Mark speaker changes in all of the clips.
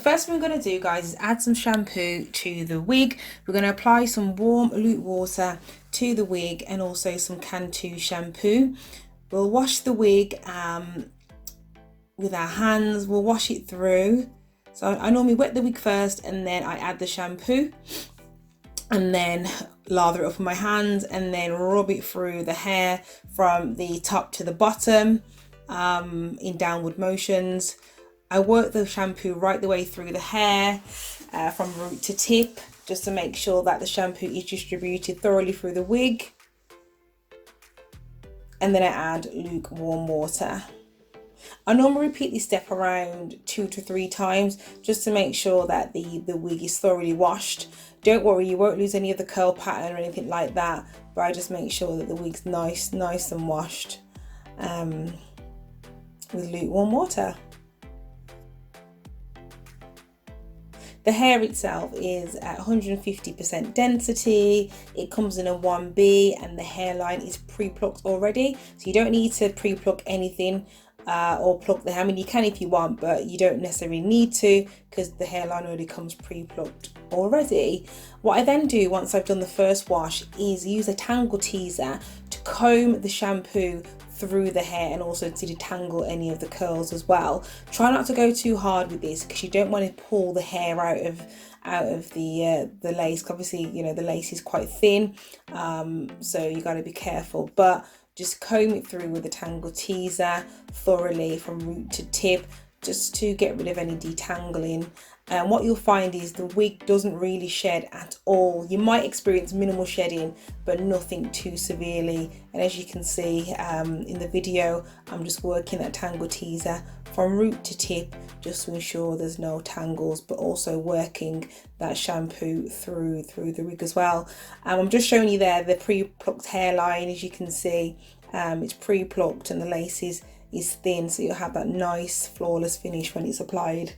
Speaker 1: first thing we're going to do, guys, is add some shampoo to the wig. We're going to apply some warm loop water to the wig and also some Cantu shampoo. We'll wash the wig with our hands. We'll wash it through. So I normally wet the wig first and then I add the shampoo and then lather it up with my hands and then rub it through the hair from the top to the bottom in downward motions. I work the shampoo right the way through the hair from root to tip, just to make sure that the shampoo is distributed thoroughly through the wig. And then I add lukewarm water. I normally repeat this step around 2 to 3 times just to make sure that the wig is thoroughly washed. Don't worry, you won't lose any of the curl pattern or anything like that, but I just make sure that the wig's nice and washed with lukewarm water. The hair itself is at 150% density. It comes in a 1B and the hairline is pre-plucked already. So you don't need to pre-pluck anything or pluck the hair. I mean, you can if you want, but you don't necessarily need to because the hairline already comes pre-plucked already. What I then do once I've done the first wash is use a tangle teaser to comb the shampoo through the hair and also to detangle any of the curls as well. Try not to go too hard with this because you don't want to pull the hair out of the lace. Obviously, you know, the lace is quite thin, so you got to be careful, but just comb it through with the tangle teaser thoroughly from root to tip just to get rid of any detangling. And what you'll find is the wig doesn't really shed at all. You might experience minimal shedding, but nothing too severely. And as you can see in the video, I'm just working that tangle teaser from root to tip just to ensure there's no tangles, but also working that shampoo through the wig as well. I'm just showing you there the pre-plucked hairline. As you can see, it's pre-plucked and the lace is thin, so you'll have that nice flawless finish when it's applied.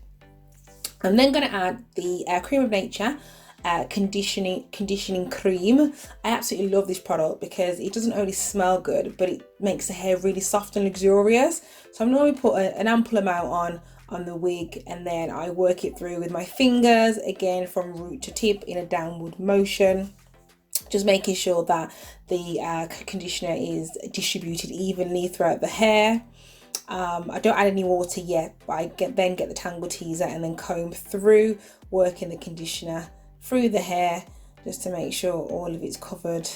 Speaker 1: I'm then going to add the Cream of Nature conditioning cream. I absolutely love this product because it doesn't only smell good, but it makes the hair really soft and luxurious. So I'm normally put an ample amount on the wig and then I work it through with my fingers, again from root to tip in a downward motion, just making sure that the conditioner is distributed evenly throughout the hair. I don't add any water yet, but I then get the tangle teaser and then comb through, working the conditioner through the hair just to make sure all of it's covered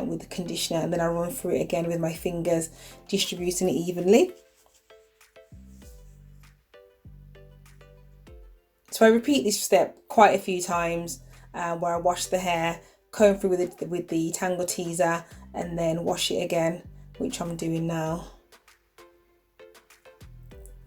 Speaker 1: with the conditioner, and then I run through it again with my fingers, distributing it evenly. So I repeat this step quite a few times where I wash the hair, comb through with the tangle teaser and then wash it again, which I'm doing now.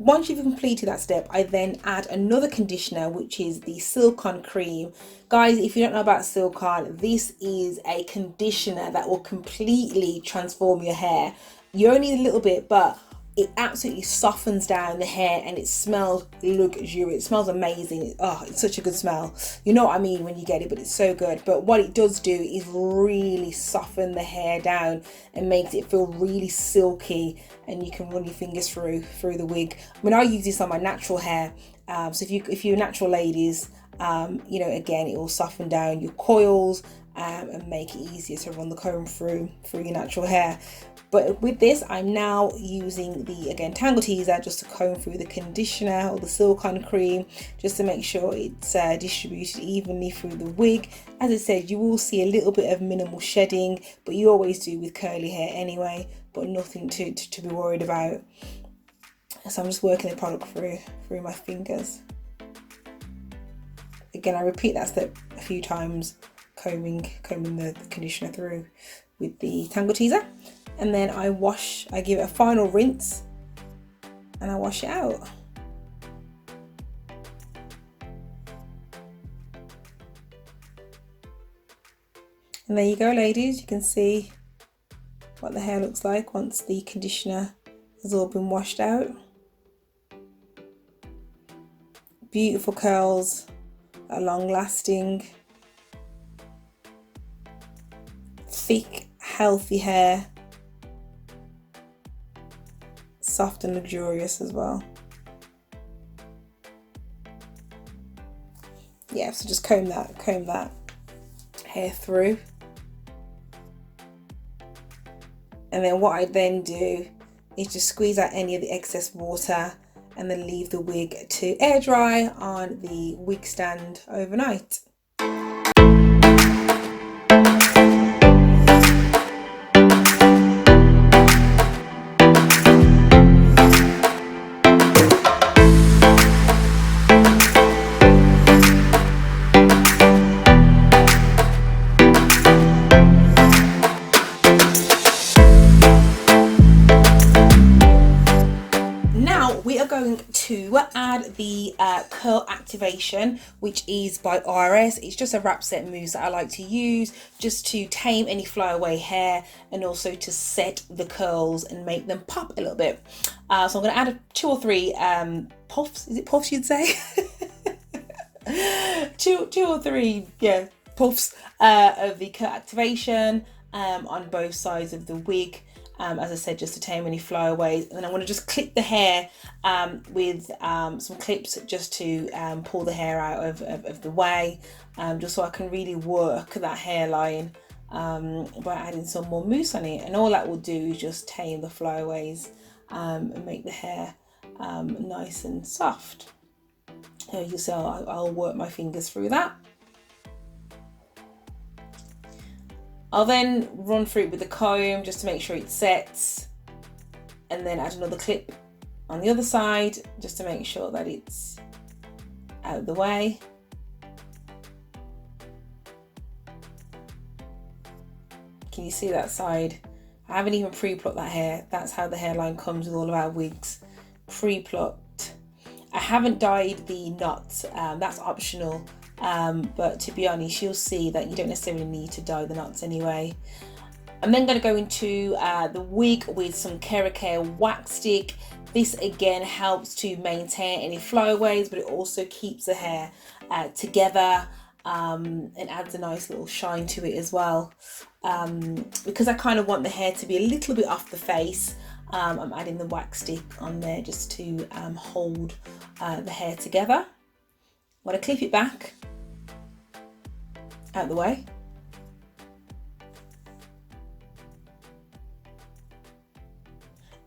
Speaker 1: Once you've completed that step, I then add another conditioner, which is the Silk-On Cream. Guys, if you don't know about Silk-On, this is a conditioner that will completely transform your hair. You only need a little bit, but it absolutely softens down the hair and it smells luxurious. It smells amazing. Oh, it's such a good smell. You know what I mean when you get it, but it's so good. But what it does do is really soften the hair down and makes it feel really silky, and you can run your fingers through the wig. I mean, I use this on my natural hair. So if you're natural ladies, you know, again, it will soften down your coils and make it easier to run the comb through your natural hair. But with this, I'm now using the, again, tangle teaser just to comb through the conditioner or the Silk-On Cream, just to make sure it's distributed evenly through the wig. As I said, you will see a little bit of minimal shedding, but you always do with curly hair anyway, but nothing to be worried about. So I'm just working the product through my fingers. Again, I repeat that step a few times, combing the conditioner through with the tangle teaser. And then I give it a final rinse and I wash it out. And there you go, ladies. You can see what the hair looks like once the conditioner has all been washed out. Beautiful curls, are long lasting, thick, healthy hair. Soft and luxurious as well. Yeah, so just comb that hair through. And then what I then do is just squeeze out any of the excess water and then leave the wig to air dry on the wig stand overnight. To add the curl activation, which is by RS. It's just a wrap set mousse that I like to use just to tame any flyaway hair and also to set the curls and make them pop a little bit. So I'm going to add 2 or 3 puffs. Is it puffs you'd say? two or three, yeah, puffs of the curl activation on both sides of the wig. As I said, just to tame any flyaways. And then I'm going to just clip the hair with some clips just to pull the hair out of the way, just so I can really work that hairline by adding some more mousse on it. And all that will do is just tame the flyaways and make the hair nice and soft. So you see, I'll work my fingers through that. I'll then run through it with the comb just to make sure it sets, and then add another clip on the other side just to make sure that it's out of the way. Can you see that side? I haven't even pre-plucked that hair. That's how the hairline comes with all of our wigs, pre-plucked. I haven't dyed the knots, that's optional. But to be honest, you'll see that you don't necessarily need to dye the knots anyway. I'm then going to go into the wig with some Care wax stick. This again helps to maintain any flyaways, but it also keeps the hair together and adds a nice little shine to it as well. Because I kind of want the hair to be a little bit off the face, I'm adding the wax stick on there just to hold the hair together. I'm going to clip it back out the way.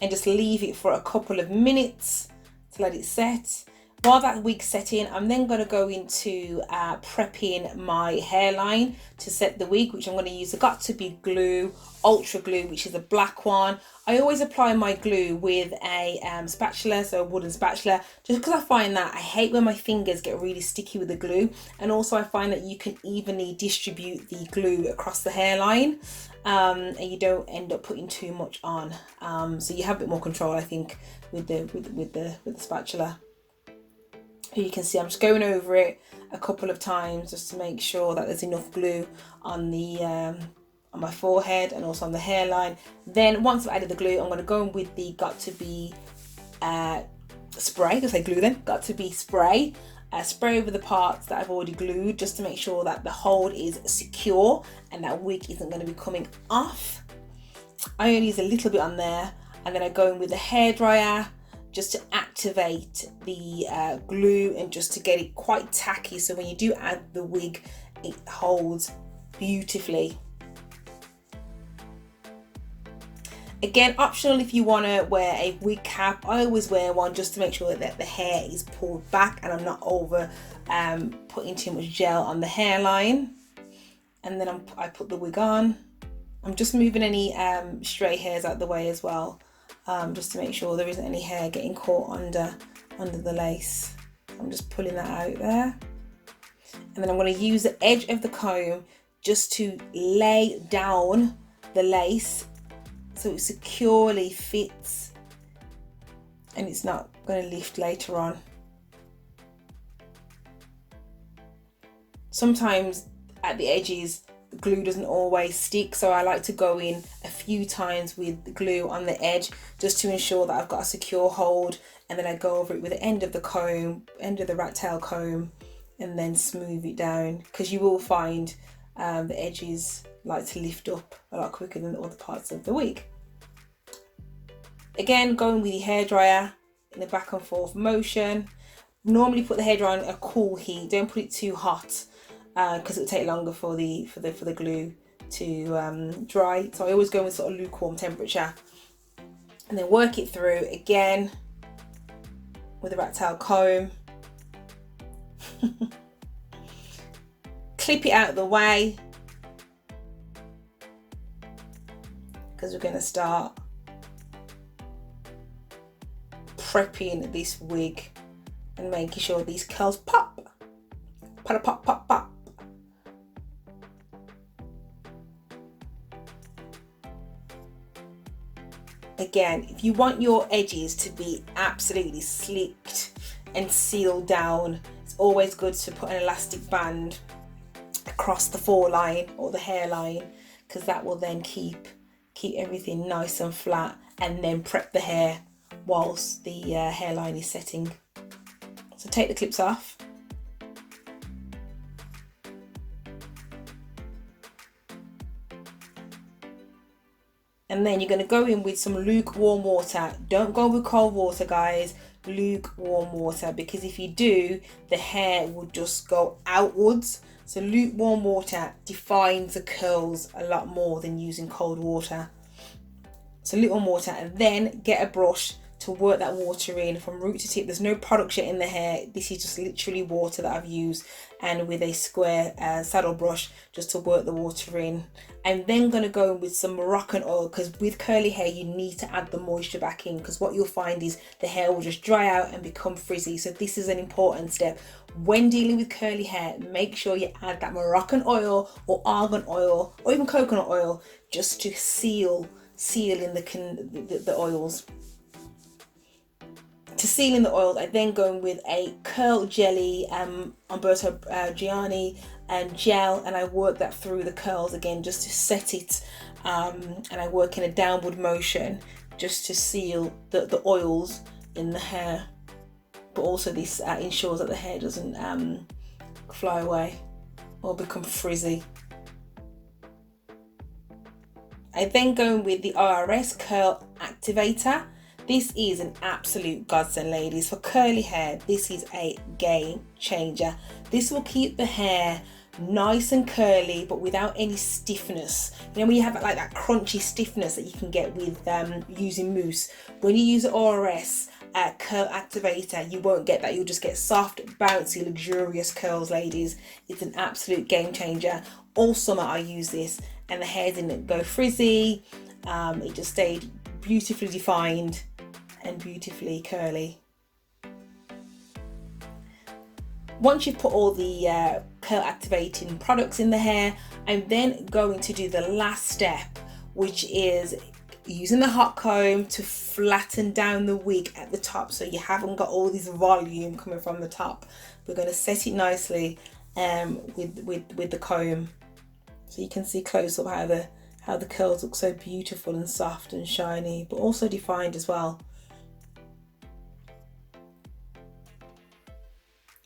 Speaker 1: And just leave it for a couple of minutes to let it set. While that wig's setting, I'm then going to go into prepping my hairline to set the wig, which I'm going to use the Got2b glue, ultra glue, which is a black one. I always apply my glue with a spatula, so a wooden spatula, just because I find that I hate when my fingers get really sticky with the glue. And also I find that you can evenly distribute the glue across the hairline, and you don't end up putting too much on. So you have a bit more control, I think, with the spatula. You can see I'm just going over it a couple of times just to make sure that there's enough glue on the on my forehead and also on the hairline. Then once I've added the glue, I'm going to go in with the Got2b spray. Did I say glue then? Got2b spray. Spray over the parts that I've already glued just to make sure that the hold is secure and that wig isn't going to be coming off. I only use a little bit on there, and then I go in with the hairdryer just to activate the glue and just to get it quite tacky, so when you do add the wig it holds beautifully. Again, optional if you want to wear a wig cap. I always wear one just to make sure that the hair is pulled back and I'm not over putting too much gel on the hairline. And then I put the wig on. I'm just moving any stray hairs out the way as well, just to make sure there isn't any hair getting caught under the lace. I'm just pulling that out there. And then I'm going to use the edge of the comb just to lay down the lace so it securely fits and it's not going to lift later on. Sometimes at the edges the glue doesn't always stick, so I like to go in a few times with the glue on the edge just to ensure that I've got a secure hold, and then I go over it with the end of the comb, end of the rat tail comb, and then smooth it down, because you will find the edges like to lift up a lot quicker than the other parts of the wig. Again, going with the hairdryer in a back and forth motion, Normally put the hairdryer on a cool heat. Don't put it too hot because it'll take longer for the glue to dry. So I always go with sort of lukewarm temperature, and then work it through again with a rat tail comb. Clip it out of the way because we're going to start prepping this wig and making sure these curls pop. Pop, pop, pop, pop. Again, if you want your edges to be absolutely slicked and sealed down, it's always good to put an elastic band across the foreline or the hairline, because that will then keep everything nice and flat, and then prep the hair whilst the hairline is setting. So take the clips off. And then you're going to go in with some lukewarm water. Don't go with cold water, guys. Lukewarm water, because if you do, the hair will just go outwards. So lukewarm water defines the curls a lot more than using cold water. So lukewarm water, and then get a brush to work that water in from root to tip. There's no product yet in the hair. This is just literally water that I've used, and with a square saddle brush just to work the water in. I'm then going to go with some Moroccan oil, because with curly hair you need to add the moisture back in, because what you'll find is the hair will just dry out and become frizzy. So this is an important step when dealing with curly hair. Make sure you add that Moroccan oil or argan oil or even coconut oil just to seal in the oils. To seal in the oils, I then go in with a curl jelly, Umberto Gianni gel, and I work that through the curls again just to set it, and I work in a downward motion just to seal the oils in the hair. But also this ensures that the hair doesn't fly away or become frizzy. I then go in with the IRS Curl Activator. This is an absolute godsend, ladies. For curly hair, this is a game changer. This will keep the hair nice and curly, but without any stiffness. You know, when you have like that crunchy stiffness that you can get with using mousse. When you use the IRS Curl Activator, you won't get that. You'll just get soft, bouncy, luxurious curls, ladies. It's an absolute game changer. All summer I use this, and the hair didn't go frizzy. It just stayed beautifully defined and beautifully curly. Once you've put all the curl activating products in the hair, I'm then going to do the last step, which is using the hot comb to flatten down the wig at the top, so you haven't got all this volume coming from the top. We're going to set it nicely with the comb, so you can see close up how the curls look so beautiful and soft and shiny, but also defined as well.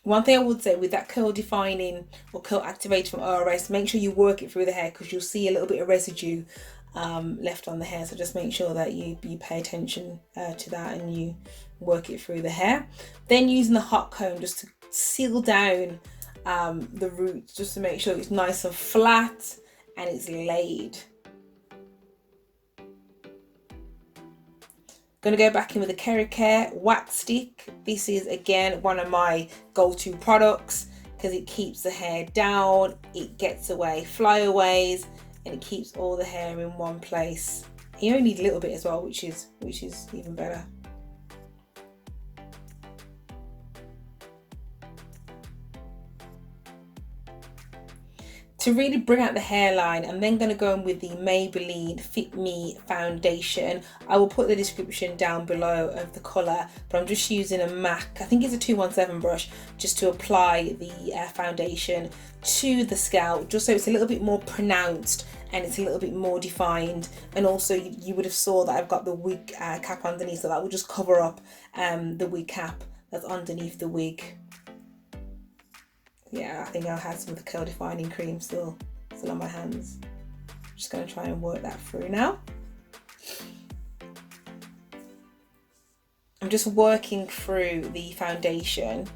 Speaker 1: One thing I would say with that curl defining or curl activator from ORS, make sure you work it through the hair, because you'll see a little bit of residue left on the hair. So just make sure that you pay attention to that and you work it through the hair. Then using the hot comb just to seal down the roots, just to make sure it's nice and flat and it's laid. Going to go back in with the Kerry Care wax stick. This is again one of my go-to products because it keeps the hair down, it gets away flyaways, and it keeps all the hair in one place. You only need a little bit as well, which is even better. To really bring out the hairline, I'm then going to go in with the Maybelline Fit Me foundation. I will put the description down below of the colour, but I'm just using a MAC, I think it's a 217 brush, just to apply the foundation to the scalp, just so it's a little bit more pronounced and it's a little bit more defined. And also you would have saw that I've got the wig cap underneath, so that will just cover up the wig cap that's underneath the wig. Yeah, I think I'll have some of the curl defining cream still on my hands. I'm just going to try and work that through now. I'm just working through the foundation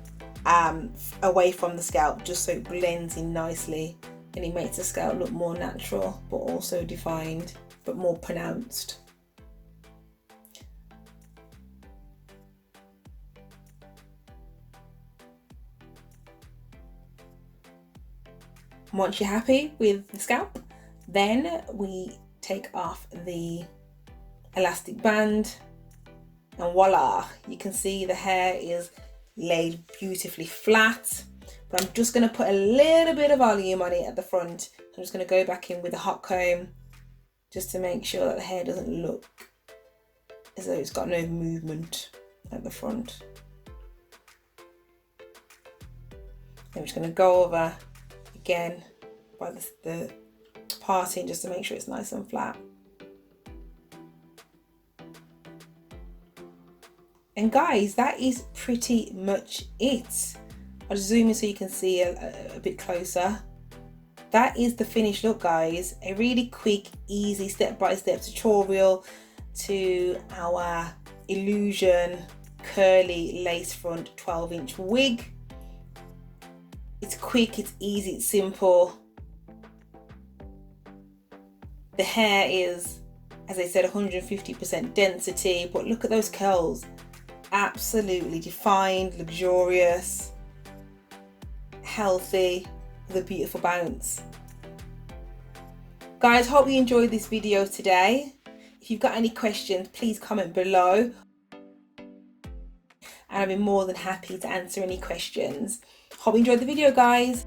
Speaker 1: away from the scalp, just so it blends in nicely and it makes the scalp look more natural but also defined but more pronounced. Once you're happy with the scalp, then we take off the elastic band, and voila, you can see the hair is laid beautifully flat. But I'm just going to put a little bit of volume on it at the front. I'm just going to go back in with a hot comb just to make sure that the hair doesn't look as though it's got no movement at the front. I'm just going to go over again by the parting just to make sure it's nice and flat. And guys, that is pretty much it. I'll just zoom in so you can see a bit closer. That is the finished look, guys. A really quick, easy step-by-step tutorial to our Illusion curly lace front 12-inch wig. It's quick, it's easy, it's simple. The hair is, as I said, 150% density, but look at those curls. Absolutely defined, luxurious, healthy, with a beautiful bounce. Guys, hope you enjoyed this video today. If you've got any questions, please comment below. And I'll be more than happy to answer any questions. Hope you enjoyed the video, guys.